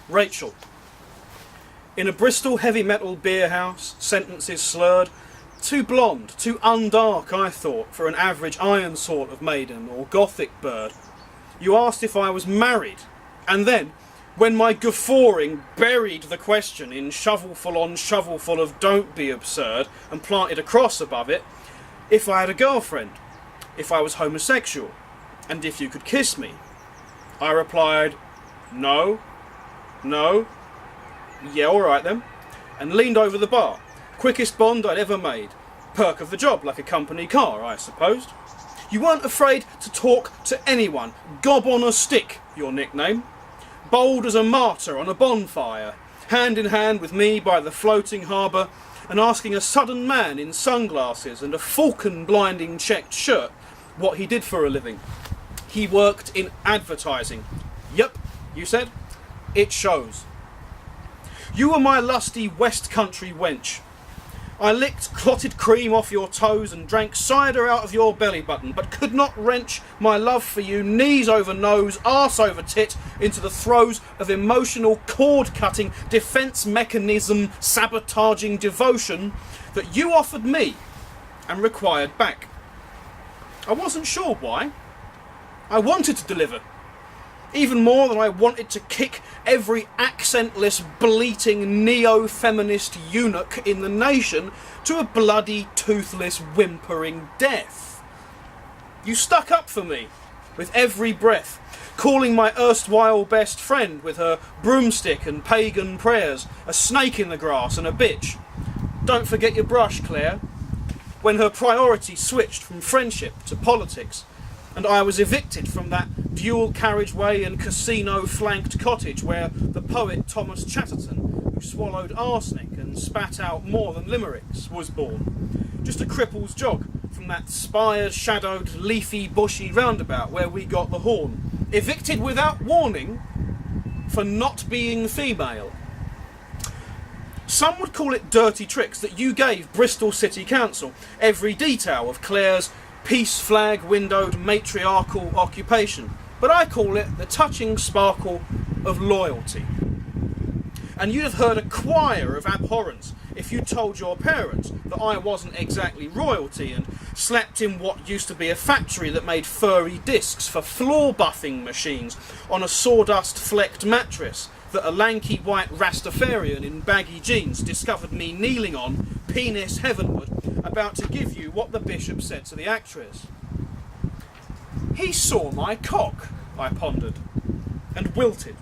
Rachel. In a Bristol heavy metal beer house, sentences slurred, too blonde, too undark, I thought, for an average iron sort of maiden or gothic bird. You asked if I was married, and then, when my guffawing buried the question in shovelful on shovelful of don't be absurd and planted a cross above it, if I had a girlfriend, if I was homosexual, and if you could kiss me, I replied, no, yeah, alright then, and leaned over the bar. Quickest bond I'd ever made. Perk of the job, like a company car, I supposed. You weren't afraid to talk to anyone. Gob on a stick, your nickname. Bold as a martyr on a bonfire, hand in hand with me by the floating harbour, and asking a sudden man in sunglasses and a falcon blinding checked shirt what he did for a living. He worked in advertising. Yep, you said. It shows. You were my lusty West Country wench. I licked clotted cream off your toes and drank cider out of your belly button, but could not wrench my love for you knees over nose, arse over tit, into the throes of emotional cord-cutting, defence mechanism sabotaging devotion that you offered me and required back. I wasn't sure why. I wanted to deliver. Even more than I wanted to kick every accentless, bleating, neo-feminist eunuch in the nation to a bloody, toothless, whimpering death. You stuck up for me with every breath, calling my erstwhile best friend with her broomstick and pagan prayers a snake in the grass and a bitch. Don't forget your brush, Claire. When her priority switched from friendship to politics, and I was evicted from that dual carriageway and casino-flanked cottage where the poet Thomas Chatterton, who swallowed arsenic and spat out more than limericks, was born. Just a cripple's jog from that spire-shadowed, leafy, bushy roundabout where we got the horn. Evicted without warning for not being female. Some would call it dirty tricks that you gave Bristol City Council, every detail of Claire's peace flag windowed matriarchal occupation, but I call it the touching sparkle of loyalty. And you'd have heard a choir of abhorrence if you told your parents that I wasn't exactly royalty and slept in what used to be a factory that made furry discs for floor buffing machines on a sawdust flecked mattress that a lanky white Rastafarian in baggy jeans discovered me kneeling on, penis heavenward, about to give you what the bishop said to the actress. He saw my cock, I pondered, and wilted,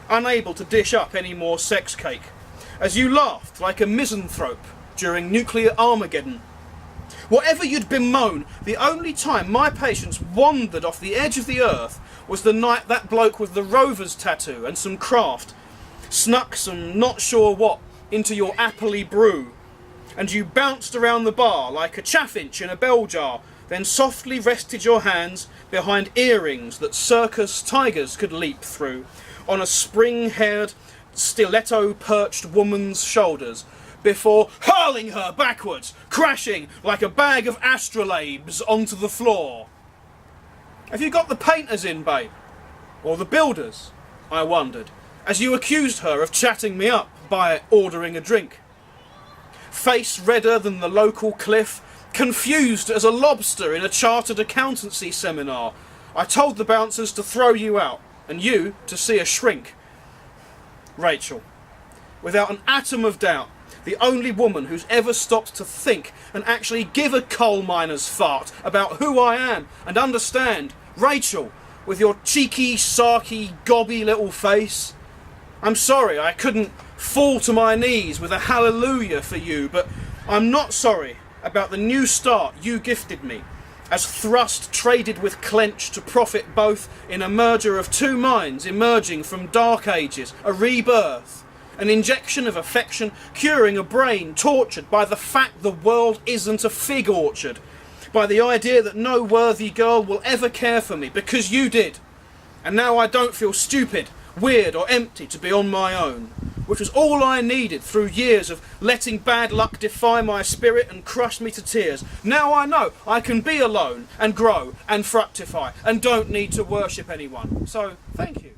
unable to dish up any more sex cake, as you laughed like a misanthrope during nuclear Armageddon. Whatever you'd bemoan, the only time my patience wandered off the edge of the earth was the night that bloke with the Rovers tattoo and some craft snuck some not sure what into your appley brew, and you bounced around the bar like a chaffinch in a bell jar, then softly rested your hands behind earrings that circus tigers could leap through, on a spring-haired, stiletto-perched woman's shoulders, before hurling her backwards, crashing like a bag of astrolabes onto the floor. Have you got the painters in, babe? Or the builders? I wondered, as you accused her of chatting me up by ordering a drink. Face redder than the local cliff, confused as a lobster in a chartered accountancy seminar, I told the bouncers to throw you out, and you to see a shrink. Rachel, without an atom of doubt, the only woman who's ever stopped to think and actually give a coal miner's fart about who I am and understand. Rachel, with your cheeky, sarky, gobby little face. I'm sorry I couldn't fall to my knees with a hallelujah for you, but I'm not sorry about the new start you gifted me, as thrust traded with clench to profit both in a merger of two minds emerging from dark ages, a rebirth, an injection of affection curing a brain tortured by the fact the world isn't a fig orchard, by the idea that no worthy girl will ever care for me because you did, and now I don't feel stupid, weird or empty to be on my own, which was all I needed through years of letting bad luck defy my spirit and crush me to tears. Now I know I can be alone and grow and fructify and don't need to worship anyone. So, thank you.